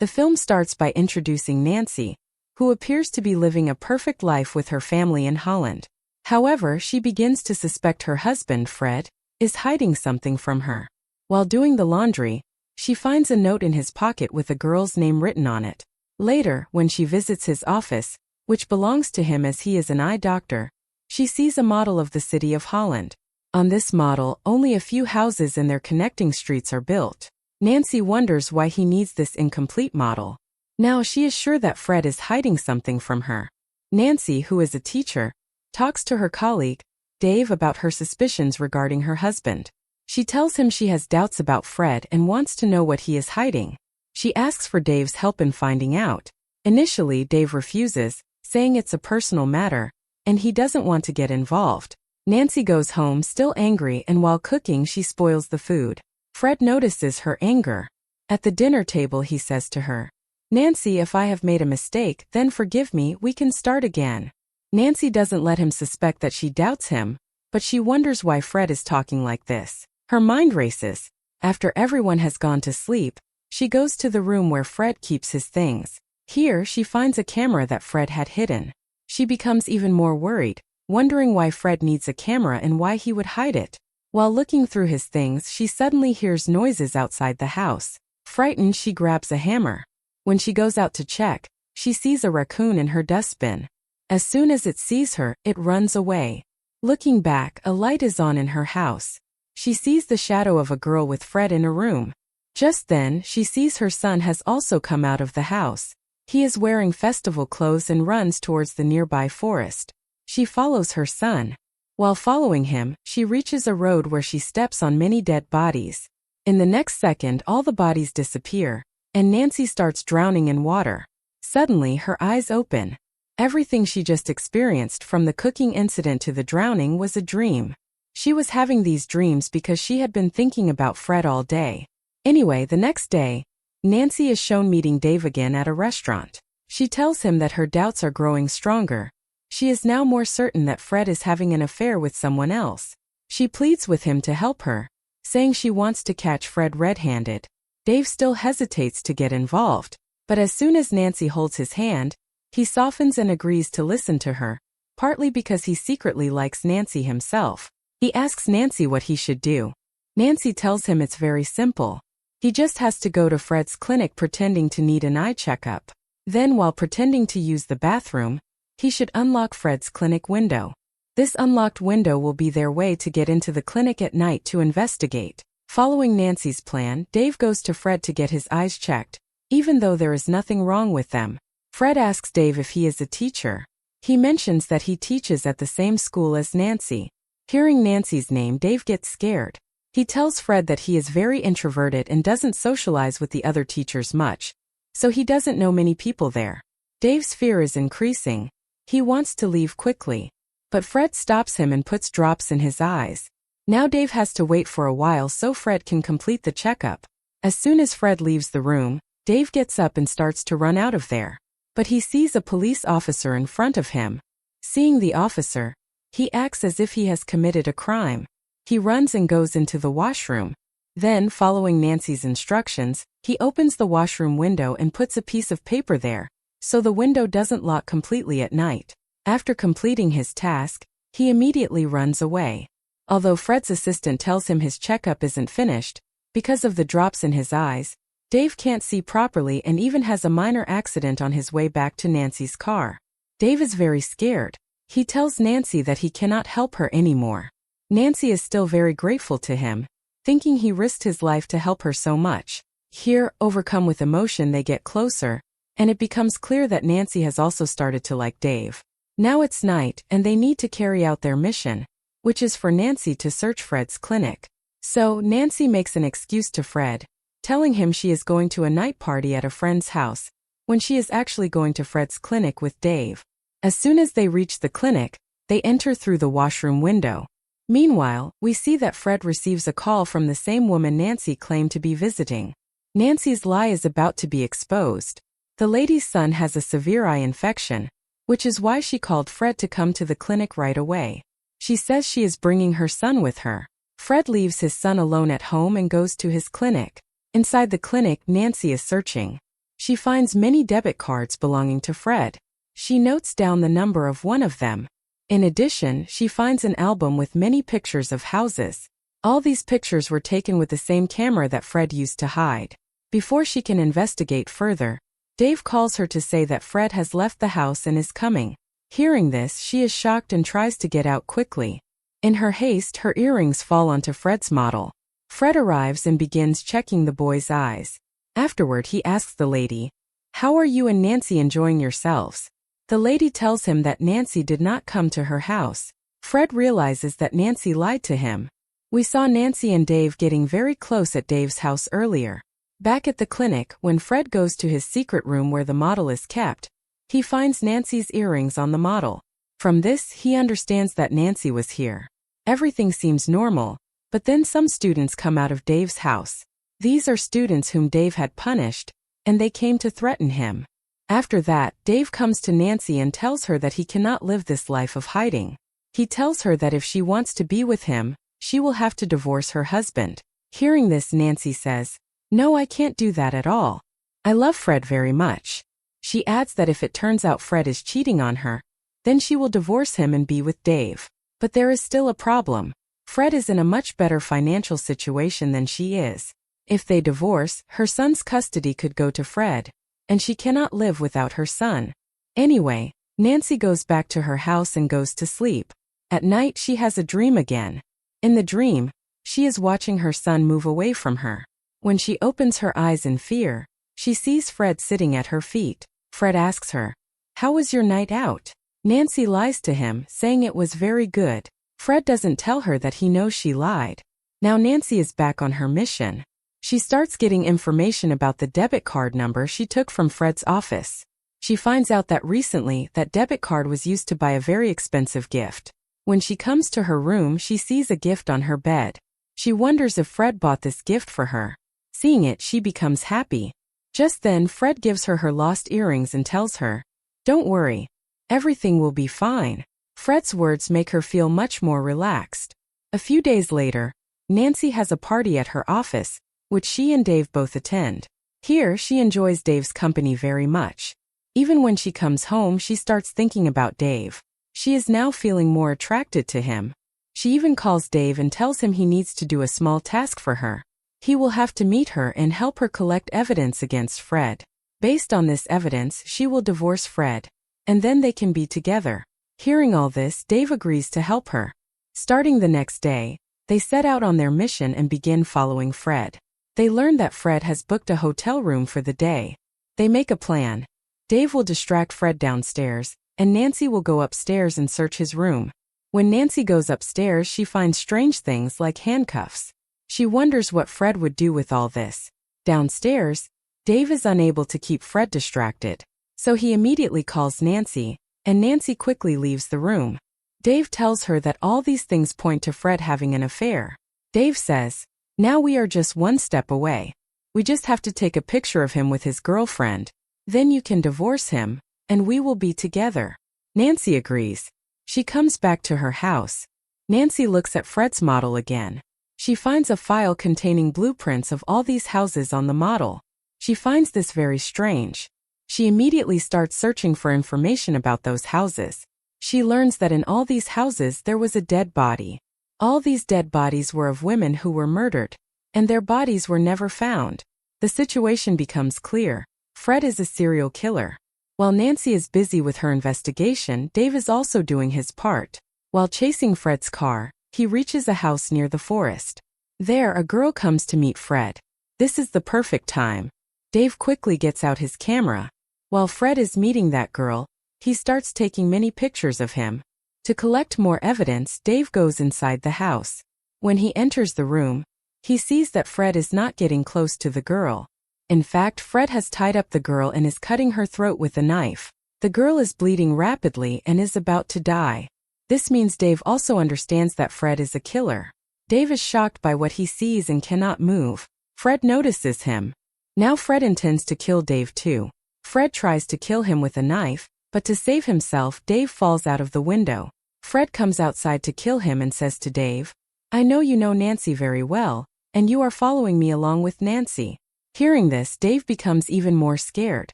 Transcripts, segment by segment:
The film starts by introducing Nancy, who appears to be living a perfect life with her family in Holland. However, she begins to suspect her husband, Fred, is hiding something from her. While doing the laundry, she finds a note in his pocket with a girl's name written on it. Later, when she visits his office, which belongs to him as he is an eye doctor, she sees a model of the city of Holland. On this model, only a few houses and their connecting streets are built. Nancy wonders why he needs this incomplete model. Now she is sure that Fred is hiding something from her. Nancy, who is a teacher, talks to her colleague, Dave, about her suspicions regarding her husband. She tells him she has doubts about Fred and wants to know what he is hiding. She asks for Dave's help in finding out. Initially, Dave refuses, saying it's a personal matter, and he doesn't want to get involved. Nancy goes home still angry, and while cooking she spoils the food. Fred notices her anger. At the dinner table he says to her, "Nancy, if I have made a mistake, then forgive me, we can start again." Nancy doesn't let him suspect that she doubts him, but she wonders why Fred is talking like this. Her mind races. After everyone has gone to sleep, she goes to the room where Fred keeps his things. Here she finds a camera that Fred had hidden. She becomes even more worried, wondering why Fred needs a camera and why he would hide it. While looking through his things, she suddenly hears noises outside the house. Frightened, she grabs a hammer. When she goes out to check, she sees a raccoon in her dustbin. As soon as it sees her, it runs away. Looking back, a light is on in her house. She sees the shadow of a girl with Fred in a room. Just then, she sees her son has also come out of the house. He is wearing festival clothes and runs towards the nearby forest. She follows her son. While following him, she reaches a road where she steps on many dead bodies. In the next second, all the bodies disappear, and Nancy starts drowning in water. Suddenly, her eyes open. Everything she just experienced, from the cooking incident to the drowning, was a dream. She was having these dreams because she had been thinking about Fred all day. Anyway, the next day, Nancy is shown meeting Dave again at a restaurant. She tells him that her doubts are growing stronger. She is now more certain that Fred is having an affair with someone else. She pleads with him to help her, saying she wants to catch Fred red-handed. Dave still hesitates to get involved, but as soon as Nancy holds his hand, he softens and agrees to listen to her, partly because he secretly likes Nancy himself. He asks Nancy what he should do. Nancy tells him it's very simple. He just has to go to Fred's clinic pretending to need an eye checkup. Then, while pretending to use the bathroom, he should unlock Fred's clinic window. This unlocked window will be their way to get into the clinic at night to investigate. Following Nancy's plan, Dave goes to Fred to get his eyes checked, even though there is nothing wrong with them. Fred asks Dave if he is a teacher. He mentions that he teaches at the same school as Nancy. Hearing Nancy's name, Dave gets scared. He tells Fred that he is very introverted and doesn't socialize with the other teachers much, so he doesn't know many people there. Dave's fear is increasing. He wants to leave quickly, but Fred stops him and puts drops in his eyes. Now Dave has to wait for a while so Fred can complete the checkup. As soon as Fred leaves the room, Dave gets up and starts to run out of there. But he sees a police officer in front of him. Seeing the officer, he acts as if he has committed a crime. He runs and goes into the washroom. Then, following Nancy's instructions, he opens the washroom window and puts a piece of paper there, so the window doesn't lock completely at night. After completing his task, he immediately runs away. Although Fred's assistant tells him his checkup isn't finished, because of the drops in his eyes, Dave can't see properly and even has a minor accident on his way back to Nancy's car. Dave is very scared. He tells Nancy that he cannot help her anymore. Nancy is still very grateful to him, thinking he risked his life to help her so much. Here, overcome with emotion, they get closer, and it becomes clear that Nancy has also started to like Dave. Now it's night, and they need to carry out their mission, which is for Nancy to search Fred's clinic. So, Nancy makes an excuse to Fred, telling him she is going to a night party at a friend's house, when she is actually going to Fred's clinic with Dave. As soon as they reach the clinic, they enter through the washroom window. Meanwhile, we see that Fred receives a call from the same woman Nancy claimed to be visiting. Nancy's lie is about to be exposed. The lady's son has a severe eye infection, which is why she called Fred to come to the clinic right away. She says she is bringing her son with her. Fred leaves his son alone at home and goes to his clinic. Inside the clinic, Nancy is searching. She finds many debit cards belonging to Fred. She notes down the number of one of them. In addition, she finds an album with many pictures of houses. All these pictures were taken with the same camera that Fred used to hide. Before she can investigate further, Dave calls her to say that Fred has left the house and is coming. Hearing this, she is shocked and tries to get out quickly. In her haste, her earrings fall onto Fred's model. Fred arrives and begins checking the boy's eyes. Afterward, he asks the lady, "How are you and Nancy enjoying yourselves?" The lady tells him that Nancy did not come to her house. Fred realizes that Nancy lied to him. We saw Nancy and Dave getting very close at Dave's house earlier. Back at the clinic, when Fred goes to his secret room where the model is kept, he finds Nancy's earrings on the model. From this, he understands that Nancy was here. Everything seems normal, but then some students come out of Dave's house. These are students whom Dave had punished, and they came to threaten him. After that, Dave comes to Nancy and tells her that he cannot live this life of hiding. He tells her that if she wants to be with him, she will have to divorce her husband. Hearing this, Nancy says, "No, I can't do that at all. I love Fred very much." She adds that if it turns out Fred is cheating on her, then she will divorce him and be with Dave. But there is still a problem. Fred is in a much better financial situation than she is. If they divorce, her son's custody could go to Fred, and she cannot live without her son. Anyway, Nancy goes back to her house and goes to sleep. At night, she has a dream again. In the dream, she is watching her son move away from her. When she opens her eyes in fear, she sees Fred sitting at her feet. Fred asks her, "How was your night out?" Nancy lies to him, saying it was very good. Fred doesn't tell her that he knows she lied. Now Nancy is back on her mission. She starts getting information about the debit card number she took from Fred's office. She finds out that recently that debit card was used to buy a very expensive gift. When she comes to her room, she sees a gift on her bed. She wonders if Fred bought this gift for her. Seeing it, she becomes happy. Just then, Fred gives her her lost earrings and tells her, "Don't worry. Everything will be fine." Fred's words make her feel much more relaxed. A few days later, Nancy has a party at her office, which she and Dave both attend. Here, she enjoys Dave's company very much. Even when she comes home, she starts thinking about Dave. She is now feeling more attracted to him. She even calls Dave and tells him he needs to do a small task for her. He will have to meet her and help her collect evidence against Fred. Based on this evidence, she will divorce Fred, and then they can be together. Hearing all this, Dave agrees to help her. Starting the next day, they set out on their mission and begin following Fred. They learn that Fred has booked a hotel room for the day. They make a plan. Dave will distract Fred downstairs, and Nancy will go upstairs and search his room. When Nancy goes upstairs, she finds strange things like handcuffs. She wonders what Fred would do with all this. Downstairs, Dave is unable to keep Fred distracted, so he immediately calls Nancy, and Nancy quickly leaves the room. Dave tells her that all these things point to Fred having an affair. Dave says, "Now we are just one step away. We just have to take a picture of him with his girlfriend. Then you can divorce him, and we will be together." Nancy agrees. She comes back to her house. Nancy looks at Fred's model again. She finds a file containing blueprints of all these houses on the model. She finds this very strange. She immediately starts searching for information about those houses. She learns that in all these houses there was a dead body. All these dead bodies were of women who were murdered, and their bodies were never found. The situation becomes clear. Fred is a serial killer. While Nancy is busy with her investigation, Dave is also doing his part. While chasing Fred's car, he reaches a house near the forest. There, a girl comes to meet Fred. This is the perfect time. Dave quickly gets out his camera. While Fred is meeting that girl, he starts taking many pictures of him. To collect more evidence, Dave goes inside the house. When he enters the room, he sees that Fred is not getting close to the girl. In fact, Fred has tied up the girl and is cutting her throat with a knife. The girl is bleeding rapidly and is about to die. This means Dave also understands that Fred is a killer. Dave is shocked by what he sees and cannot move. Fred notices him. Now Fred intends to kill Dave too. Fred tries to kill him with a knife, but to save himself, Dave falls out of the window. Fred comes outside to kill him and says to Dave, "I know you know Nancy very well, and you are following me along with Nancy. Hearing this, Dave becomes even more scared.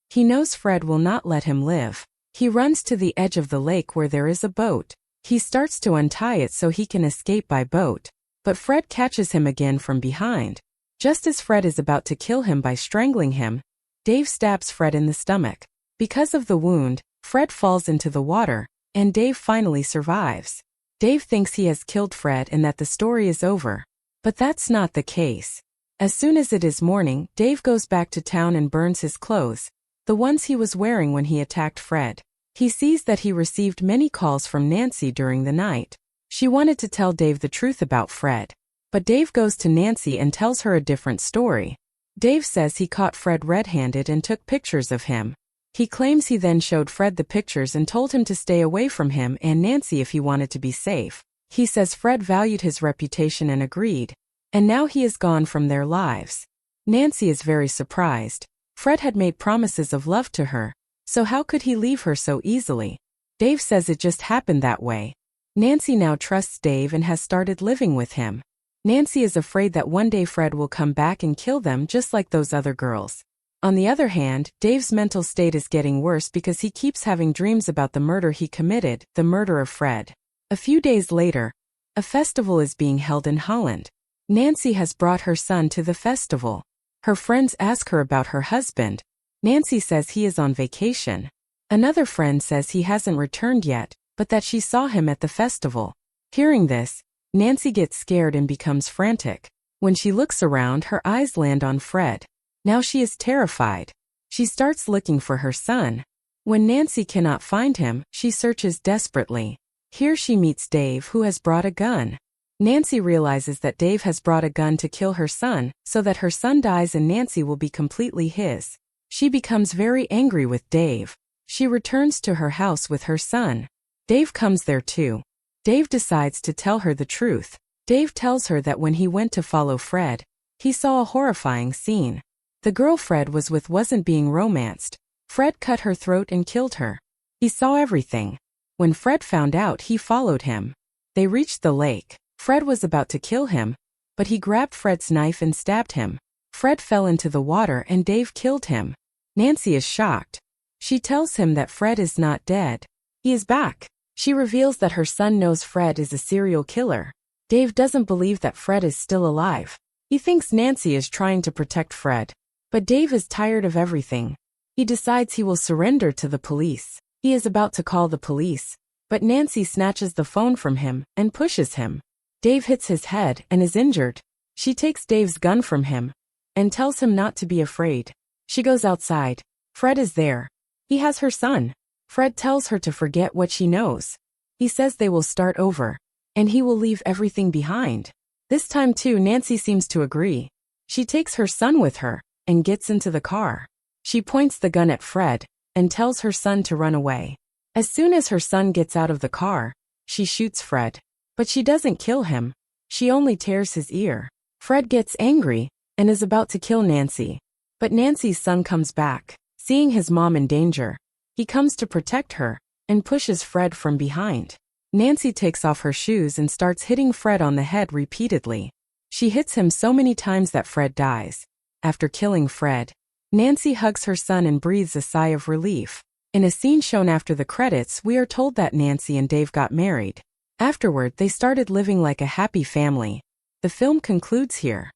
He knows Fred will not let him live. He runs to the edge of the lake where there is a boat. He starts to untie it so he can escape by boat. But Fred catches him again from behind. Just as Fred is about to kill him by strangling him, Dave stabs Fred in the stomach. Because of the wound, Fred falls into the water, and Dave finally survives. Dave thinks he has killed Fred and that the story is over. But that's not the case. As soon as it is morning, Dave goes back to town and burns his clothes, the ones he was wearing when he attacked Fred. He sees that he received many calls from Nancy during the night. She wanted to tell Dave the truth about Fred. But Dave goes to Nancy and tells her a different story. Dave says he caught Fred red-handed and took pictures of him. He claims he then showed Fred the pictures and told him to stay away from him and Nancy if he wanted to be safe. He says Fred valued his reputation and agreed. And now he is gone from their lives. Nancy is very surprised. Fred had made promises of love to her, so how could he leave her so easily? Dave says it just happened that way. Nancy now trusts Dave and has started living with him. Nancy is afraid that one day Fred will come back and kill them just like those other girls. On the other hand, Dave's mental state is getting worse because he keeps having dreams about the murder he committed, the murder of Fred. A few days later, a festival is being held in Holland. Nancy has brought her son to the festival. Her friends ask her about her husband. Nancy says he is on vacation. Another friend says he hasn't returned yet, but that she saw him at the festival. Hearing this, Nancy gets scared and becomes frantic. When she looks around, her eyes land on Fred. Now she is terrified. She starts looking for her son. When Nancy cannot find him, she searches desperately. Here she meets Dave, who has brought a gun. Nancy realizes that Dave has brought a gun to kill her son, so that her son dies and Nancy will be completely his. She becomes very angry with Dave. She returns to her house with her son. Dave comes there too. Dave decides to tell her the truth. Dave tells her that when he went to follow Fred, he saw a horrifying scene. The girl Fred was with wasn't being romanced. Fred cut her throat and killed her. He saw everything. When Fred found out, he followed him. They reached the lake. Fred was about to kill him, but he grabbed Fred's knife and stabbed him. Fred fell into the water and Dave killed him. Nancy is shocked. She tells him that Fred is not dead. He is back. She reveals that her son knows Fred is a serial killer. Dave doesn't believe that Fred is still alive. He thinks Nancy is trying to protect Fred. But Dave is tired of everything. He decides he will surrender to the police. He is about to call the police, but Nancy snatches the phone from him and pushes him. Dave hits his head and is injured. She takes Dave's gun from him and tells him not to be afraid. She goes outside. Fred is there. He has her son. Fred tells her to forget what she knows. He says they will start over, and he will leave everything behind. This time too, Nancy seems to agree. She takes her son with her and gets into the car. She points the gun at Fred and tells her son to run away. As soon as her son gets out of the car, she shoots Fred. But she doesn't kill him. She only tears his ear. Fred gets angry and is about to kill Nancy. But Nancy's son comes back. Seeing his mom in danger, he comes to protect her and pushes Fred from behind. Nancy takes off her shoes and starts hitting Fred on the head repeatedly. She hits him so many times that Fred dies. After killing Fred, Nancy hugs her son and breathes a sigh of relief. In a scene shown after the credits, we are told that Nancy and Dave got married. Afterward, they started living like a happy family. The film concludes here.